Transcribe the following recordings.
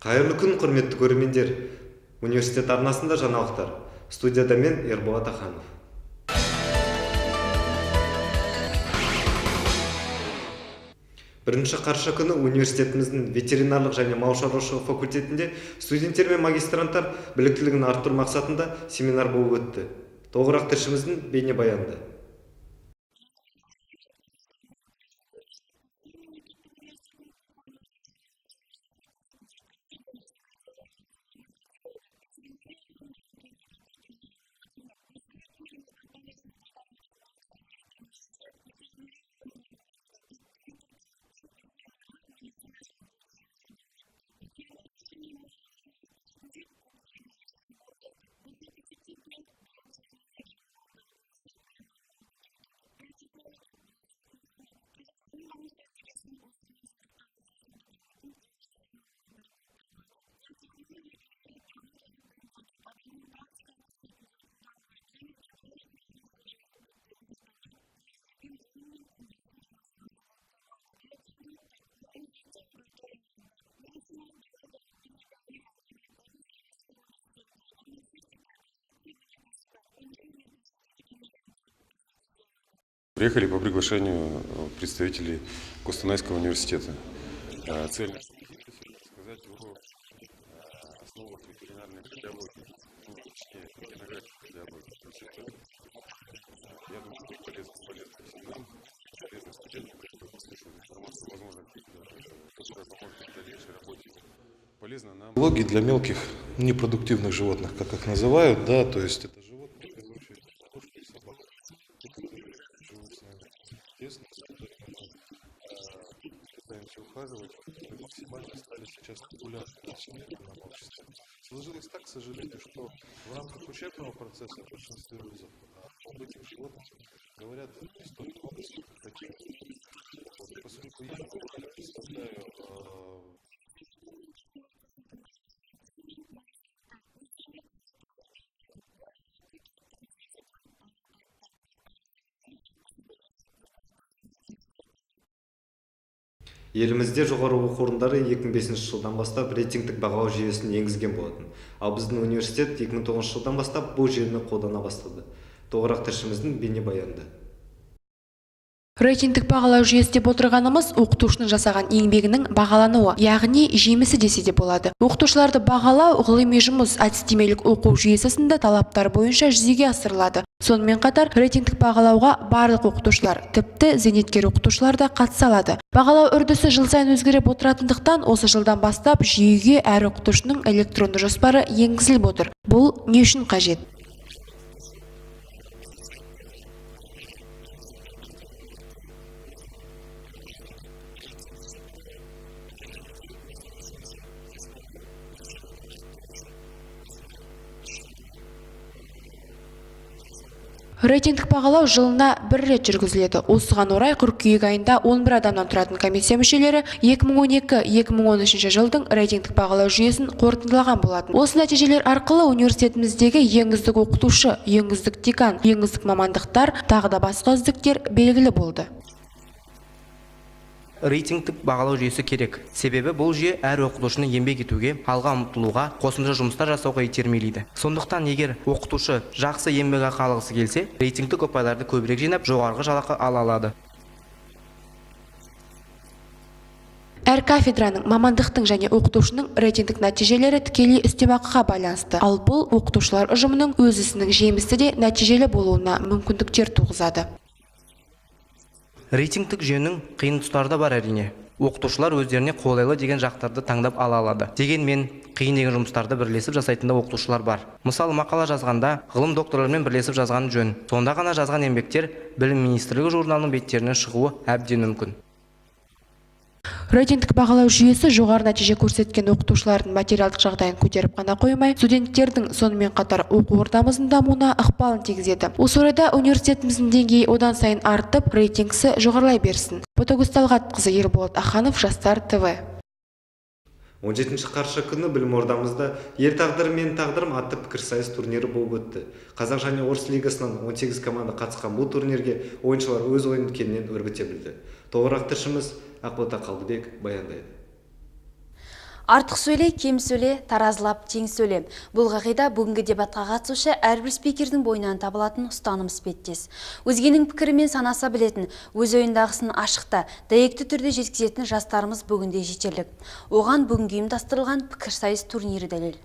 Қайырлы күн, құрметті көрермендер. Университет арнасында жаңалықтар. Студияда мен Ерболат Аханов. Бірінші қараша күні университетіміздің ветеринарлық және мал шаруашылығы факультетінде студенттер мен магистранттар біліктілігін арттыру мақсатында семинар болып өтті. Толығырақ тілшіміздің бейнебаянында. Приехали по приглашению представителей Костанайского университета. Цель рассказать о основах ветеринарной кардиологии, точнее, этнографии кардиологии. Я думаю, будет полезно всем, полезно студентам, которые послушают информацию, возможно, которая поможет в дальнейшей работе. Полезно нам. Кардиология для мелких непродуктивных животных, как их называют, да, то есть это животные, в первую очередь, кошки и собаки, которые живут с нами тесно, с которыми мы пытаемся ухаживать, и максимально стали сейчас популярны в современном обществе. Сложилось так, к сожалению, что в рамках учебного процесса в большинстве вузов об этих животных говорят не столь много, сколько хотелось. Поскольку я представляю Елімізде жоғары оқу орындары 2005 жылдан бастап рейтингтік бағалау жүйесін енгізген болатын. Ал біздің университет 2009 жылдан бастап бұл жүйені қолдана бастады. Толығырақ тілшіміздің бейнебаянында. Рейтингтік бағалау жүйесі деп отырғанымыз оқытушының жасаған еңбегінің бағалануы, яғни жемісі десе де болады. Оқытушыларды бағалау ғылыми жұмыс, әдістемелік оқу жүйесі сынды талаптар бойынша жүзеге асырылады. Сонымен қатар рейтингтік бағалауға барлық оқытушылар, тіпті зейнеткер оқытушылар да қатыса алады. Бағалау үрдісі жыл сайын өзгеріп отыратындықтан, осы жылдан бастап жүйеге әр оқытушының электронды жоспары енгізіліп отыр. Бұл не үшін қажет? Рейтингтік бағалау жылына бір рет жүргізіледі. Осыған орай қыркүйек айында 11 адамнан тұратын комиссия мүшелері 2012-2013 жылдың рейтингтік бағалау жүйесін қорытындылаған болатын. Осы нәтижелер арқылы университетіміздегі ең үздік оқытушы, ең үздік декан, ең үздік мамандықтар, тағы да басқа үздіктер белгілі болды. Рейтингтік бағалау жүйесі керек. Себебі бұл жүйе әр оқытушыны еңбек етуге, алға ұмтылуға, қосымша жұмыстар жасауға итермелейді. Сондықтан егер оқытушы жақсы еңбекақы алғысы келсе, рейтингтік ұпайларды көбірек жинап, жоғарғы жалақы ала алады. Әр кафедраның, мамандықтың және оқытушының рейтингтік нәтижелері тікелей үстемақыға байланысты. Ал бұл оқытушылар ұжымының өз ісінің жемісті де нәтижелі болуына мүмкіндіктер туғызады. Рейтингтік жүйенің қиын тұстары да бар әрине. Оқытушылар өздеріне қолайлы деген жақтарды таңдап ала алады. Дегенмен, қиын деген жұмыстарды бірлесіп жасайтында оқытушылар бар. Мысалы, мақала жазғанда ғылым докторларымен бірлесіп жазған жөн. Сонда ғана жазған еңбектер Білім министрлігі журналының беттеріне шығуы әбден мүмкін. Рейтингтік бағалау жүйесі жоғары нәтиже көрсеткен оқытушылардың материалдық жағдайын көтеріп қана қоймай, студенттердің сонымен қатар оқу ордамыздың дамуына ықпалын тигізеді. Осы орайда университетіміздің деңгейі одан сайын артып, рейтингісі жоғарылай берсін. Ботагөз Талғатқызы, Ерболат Аханов, Жастар ТВ. 17 қараша күні білім ордамызда «Ел тағдыры мен тағдырым» атты пікірсайыс турнирі болып өтті. Қазақ және орыс лигасынан 18 команда қатысқан бұл турнирге ойыншылар өз ойынын кеңінен өрбіте білді. Толығырақ тілшіміз Ақбота Қалдыбек баяндайды. Артық сөйле, кем сөйле, таразылап тең сөйле. Бұл қағида бүгінгі дебатқа қатысушы әрбір спикердің бойынан табылатын ұстаным іспеттес. Өзгенің пікірімен санаса білетін, өз ойындағысын ашықта, дәйекті түрде жеткізетін жастарымыз бүгінде жетерлік. Оған бүгінгі ұйымдастырылған пікірсайыс турнирі дәлел.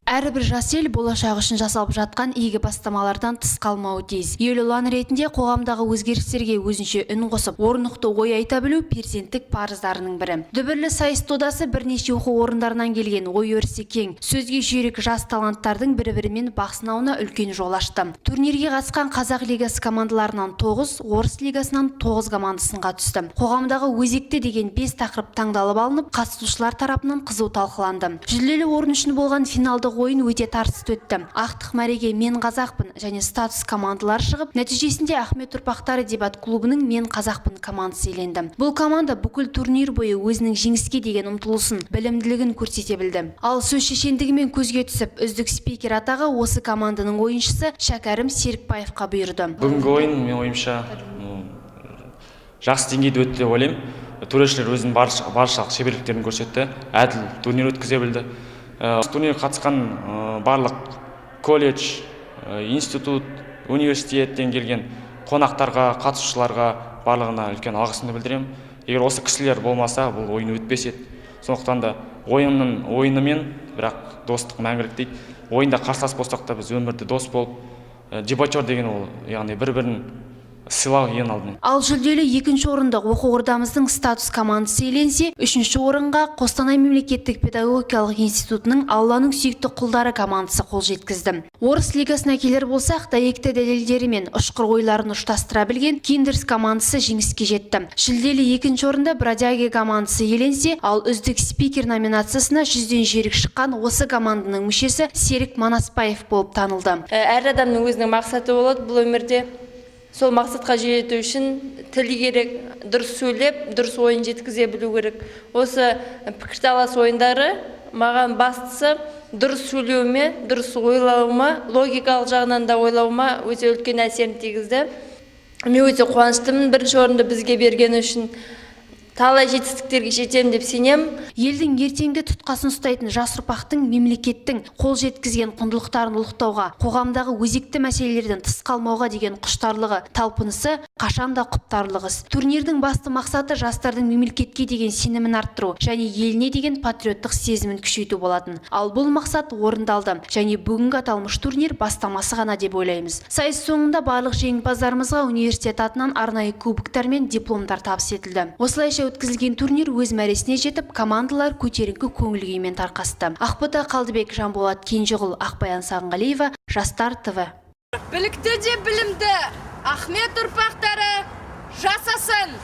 Әрбір жас ел болашақ үшін жасалып жатқан игі бастамалардан тыс қалмауы тиіс. Ел ұланы ретінде қоғамдағы өзгерістерге өзінше үн қосып, орнықты ой айта білу перзенттік парыздарының бірі. Дүбірлі сайыс додасы бірнеше оқу орындарынан келген ой өрісі кең, сөзге жүйрік жас таланттардың бір-бірімен бақ сынауына үлкен жол ашты. Турнирге қатысқан Қазақ лигасы командаларынан 9, Орыс лигасынан 9 команда сынға түсті. Қоғамдағы өзекті деген 5 тақырып таңдалып алынып, қатысушылар тарапынан қызу талқыланды. Жүлделі орын үшін болған финалдық ойын өте тартысты өтті. Ақтық мәреге мен қазақпын және статус командалар шығып, нәтижесінде Ахмет ұрпақтары дебат клубының мен қазақпын командасы иеленді. Бұл команда бүкіл турнир бойы өзінің жеңіске деген ұмтылысын, білімділігін көрсете білді. Ал сөз шешендігімен көзге түсіп, үздік спикер атағы осы команданың ойыншысы Шәкәрім Серікбаевқа бұйырды. Бүгінгі ойын мен ойымша жақсы деңгейде өтті деп ойлаймын. Төрешілер өзінің баршылық шеберліктерін көрсетті, әділ турнир өткізе білді. Турнирге қатысқан барлық колледж, институт, университеттен келген қонақтарға, қатысушыларға барлығына үлкен алғысымды білдіремін. Егер осы кісілер болмаса, бұл ойын өтпес еді. Сондықтан да ойынымен, бірақ достық мәңгілік дейді. Ойында қарсылас болсақ та біз өмірде дос болып, дебатер деген ол, яғни бір-бірін сыйлау ең алдымен. Ал жүлделі екінші орында оқу ордамыздың статус командасы иеленсе, үшінші орынға Қостанай мемлекеттік педагогикалық институтының Алланың сүйікті құлдары командасы қол жеткізді. Орыс лигасына келер болсақ, дәйекті дәлелдері мен ұшқыр ойларын ұштастыра білген Киндерс командасы жеңіске жетті. Жүлделі екінші орында Бродяги командасы иеленсе, ал үздік спикер номинациясына 100-ден жүйрік шыққан осы команданың мүшесі Серік Манаспаев болып танылды. Әр адамның өзінің мақсаты болады бұл өмірде. Сол мақсатқа жету үшін тілі керек, дұрыс сөйлеп, дұрыс ойын жеткізе білу керек. Осы пікірталас ойындары маған бастысы дұрыс сөйлеуіме, дұрыс ойлауыма, логикалық жағынан да ойлауыма өте үлкен әсерін тигізді. Мен өте қуаныштымын бірінші орынды бізге бергені үшін. Талай жетістіктерге жетемін деп сенем. Елдің ертеңді тұтқасын ұстайтын жас ұрпақтың мемлекеттің қол жеткізген құндылықтарын ұлықтауға, қоғамдағы өзекті мәселелерден тыс қалмауға деген құштарлығы, талпынысы қашанда құптарлық іс. Турнирдің басты мақсаты жастардың мемлекетке деген сенімін арттыру және еліне деген патриоттық сезімін күшейту болатын. Ал бұл мақсат орындалды және бүгінгі аталмыш турнир бастамасы ғана деп ойлаймыз. Сайыс соңында барлық жеңімпаздарымызға университет атынан арнайы кубоктар мен дипломдар табыс етілді. Осылайша өткізілген турнир өз мәресіне жетіп, командалар көтеріңкі көңіл күймен тарқасты. Ақбота Қалдыбек, Жанболат Кенжеғұл, Ақбаян Сағынғалиева, Жастар ТВ. Білікті де білімді Ахмет ұрпақтары жасасын!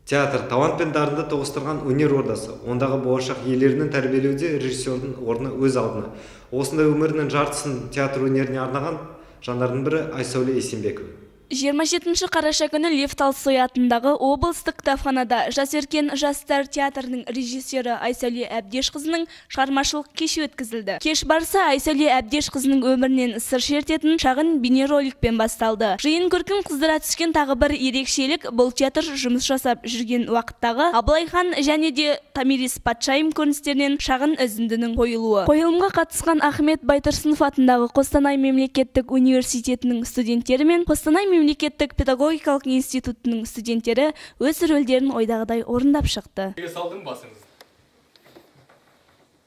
Театр талант пен дарынды тоғыстырған өнер ордасы. Ондағы болашақ иелерінің тәрбиелеуде режиссердің орны өз алдына. Осындай өмірінің жартысын театр өнеріне арнаған жандардың бірі Айсәуле Есенбекова. 27 қараша күні Лев Толстой атындағы облыстық кітапханада Жас өркен жастар театрының режиссері Айсәуле Әбдешқызының шығармашылық кеші өткізілді. Кеш барысы Айсәуле Әбдешқызының өмірінен сыр шертетін шағын бейнероликпен басталды. Жиын көркін қыздыра түскен тағы бір ерекшелік бұл театр жұмыс жасап жүрген уақыттағы Абылай хан және де Томирис патшайым көріністерінен шағын үзіндінің қойылуы. Қойылымға қатысқан Ахмет Байтұрсынов атындағы Қостанай мемлекеттік университетінің студенттері мен Қостанай мемлекеттік педагогикалық институтының студенттері өз рөлдерін ойдағыдай орындап шықты. Салдың басыңыз.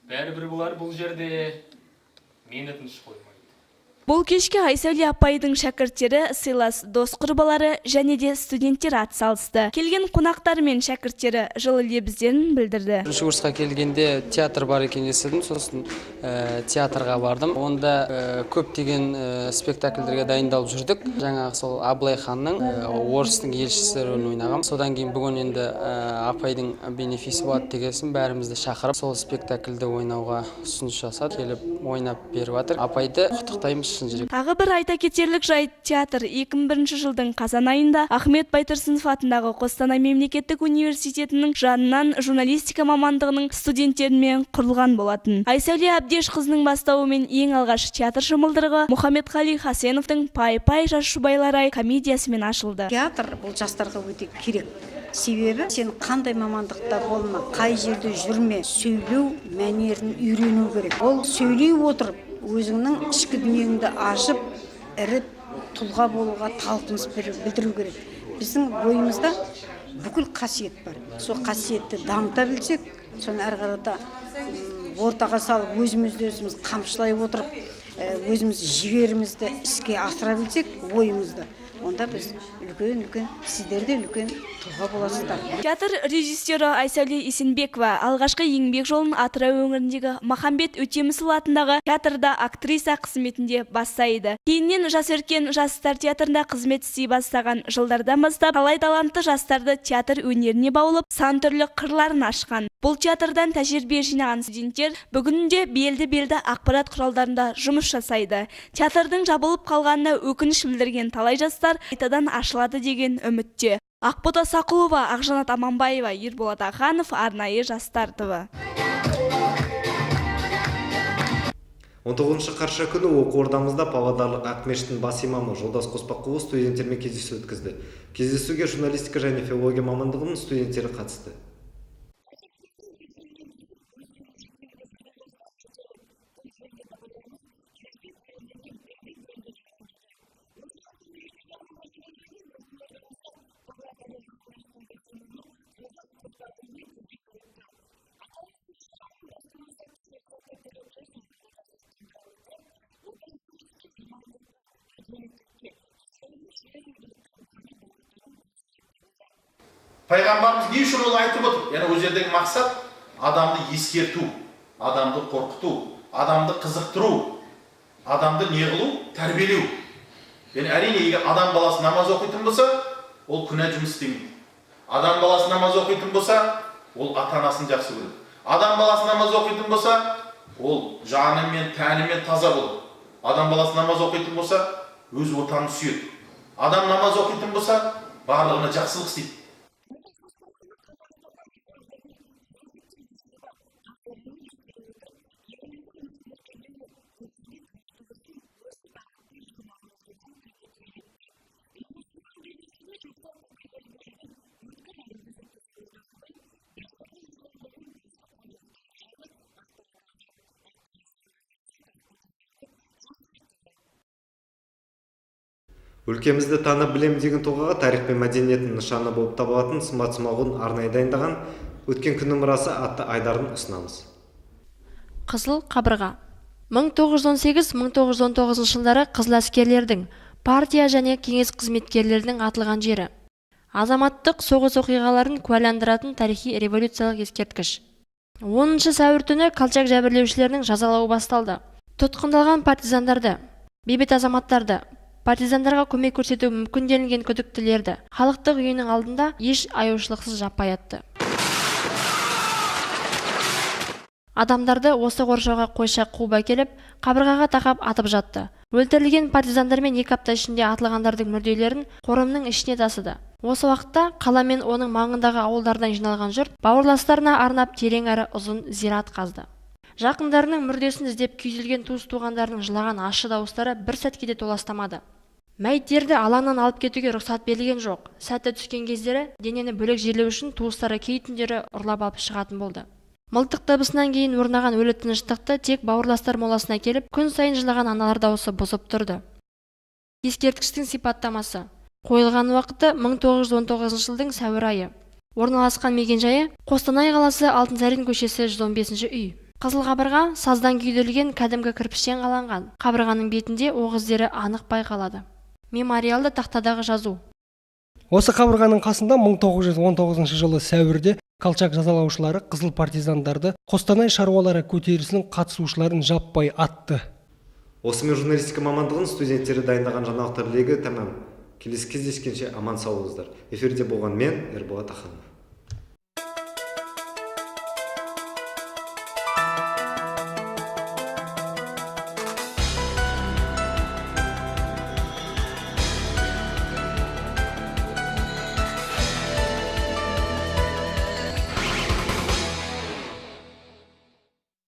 Бәрібір бұлар бұл жерде мені тыныш қоймайды. Бұл кешке Айсәуле апайдың шәкірттері, сыйлас дос құрбылары және де студенттер атсалысты. Келген қонақтар мен шәкірттері жылы лебіздерін білдірді. Бірінші курсқа келгенде театр бар екенін естідім, сосын театрға бардым. Онда көптеген спектакльдерге дайындалып жүрдік. Жаңағы сол Абылай ханның орыстың елшісі рөлін ойнағам. Содан кейін бүгін енді апайдың бенефисі болады дегесін бәрімізді шақырып, сол спектакльді ойнауға ұсыныс жасады. Келіп ойнап беріп жатыр. Апайды құттықтаймыз. Тағы бір айта кетерлік жайт, театр 2001 жылдың қазан айында Ахмет Байтұрсынов атындағы Қостанай мемлекеттік университетінің жанынан журналистика мамандығының студенттерімен құрылған болатын. Айсәуле Әбдешқызының бастауымен ең алғаш театр жұмылдырығы Мұхаммедқали Хасеновтың «Пай-пай жас жұбайлар ай» комедиясымен ашылды. Театр бұл жастарға өте керек. Себебі сен қандай мамандықта болма, қай жерде жүрме, сөйлеу мәнерін үйрену керек. Ол сөйлей отырып, өзіңнің ішкі дүниеңді ашып, ірі тұлға болуға талпыныс білдіру керек. Біздің бойымызда бүкіл қасиет бар. Сол қасиетті дамыта білсек, соны әрі қарата ортаға салып, өзімізді қамшылай отырып, өзіміз жігерімізді іске асыра білсек, ойымызды, онда біз үлкен, сіздер де үлкен тұлға боласыздар. Театр режиссері Айсәуле Есенбекова алғашқы еңбек жолын Атырау өңіріндегі Махамбет Өтемісұлы атындағы театрда актриса қызметінде бастайды. Кейіннен Жас өркен жастар театрында қызмет істей бастаған жылдардан бастап талай талантты жастарды театр өнеріне баулып, сан түрлі қырларын ашқан. Бұл театрдан тәжірибе жинаған студенттер бүгінде белді ақпарат құралдарында жұмыс жасайды. Театрдың жабылып қалғанына өкініш білдірген талай жастар қайтадан ашылады деген үмітте. Ақбота Сақұлова, Ақжанат Аманбаева, Ерболат Аханов, арнайы жастар ТВ. 19 қараша күні оқу ордамызда Павлодарлық Ақмештің бас имамы Жолдас Қоспақұлы студенттермен кездесу өткізді. Кездесуге журналистика және филология мамандығының студенттері қатысты. Пайғамбарымыз не үшін ол айтып отыр? Яғни ол жердегі мақсат адамды ескерту, адамды қорқыту, адамды қызықтыру, адамды не қылу, тәрбиелеу. Яғни әрине егер адам баласы намаз оқитын болса, ол күнә жұмыс істемейді. Адам баласы намаз оқитын болса, ол ата-анасын жақсы көреді. Адам баласы намаз оқитын болса, ол жанымен, тәнімен таза болады. Адам баласы намаз оқитын болса, өз отанын сүйеді. Адам намаз оқитын болса, барлығына жақсылық істейді. Өлкемізді танып білем деген тұлғаға тарих пен мәдениеттің нышаны болып табылатын Сымбат Смағұлдың арнайы дайындаған өткен күннің мұрасы атты айдарын ұсынамыз. Қызыл қабырға. 1918-1919 жылдары қызыл әскерлердің, партия және кеңес қызметкерлерінің атылған жері. Азаматтық соғыс оқиғаларын куәландыратын тарихи революциялық ескерткіш. 10 сәуір түні Колчак жәбірлеушілерінің жазалауы басталды. Тұтқындалған партизандарды, бейбіт азаматтарды, партизандарға көмек көрсету мүмкін делінген күдіктілерді халықтық үйінің алдында еш аяушылықсыз жаппай атты. Адамдарды осы қоршауға қойша қуып әкеліп, қабырғаға тақап атып жатты. Өлтірілген партизандармен 2 апта ішінде атылғандардың мүрделерін қорымның ішіне тасыды. Осы уақытта қала мен оның маңындағы ауылдардан жиналған жұрт бауырластарына арнап терең әрі ұзын зират қазды. Жақындарының мүрдесін іздеп күйзелген туыс-туғандарының жылаған ащы дауыстары бір сәтке де толастамады. Мәйіттерді алаңнан алып кетуге рұқсат берілген жоқ. Сәтті түскен кездері денені бөлек жерлеу үшін туыстары кей түндері ұрлап алып шығатын болды. Мылтық дыбысынан кейін орнаған өлі тыныштықты тек бауырластар моласына келіп, күн сайын жылаған аналар дауысы бұзып тұрды. Ескерткіштің сипаттамасы. Қойылған уақыты 1919 жылдың сәуір айы. Орналасқан мекенжайы Қостанай қаласы Алтынсарин көшесі 115 үй. Қызыл қабырға саздан күйдірілген кәдімгі кірпіштен қаланған. Қабырғаның бетінде оқ іздері анық байқалады. Мемориалды тақтадағы жазу. Осы қабырғаның қасында 1919 жылы сәуірде Колчак жазалаушылары қызыл партизандарды Қостанай шаруалары көтерілісінің қатысушыларын жаппай атты. Осымен журналистика мамандығын студенттері дайындаған жаңалықтар легі тәмам. Келесі кездескенше аман сау болыңыздар. Эфирде болған мен, Ерболат Аханов.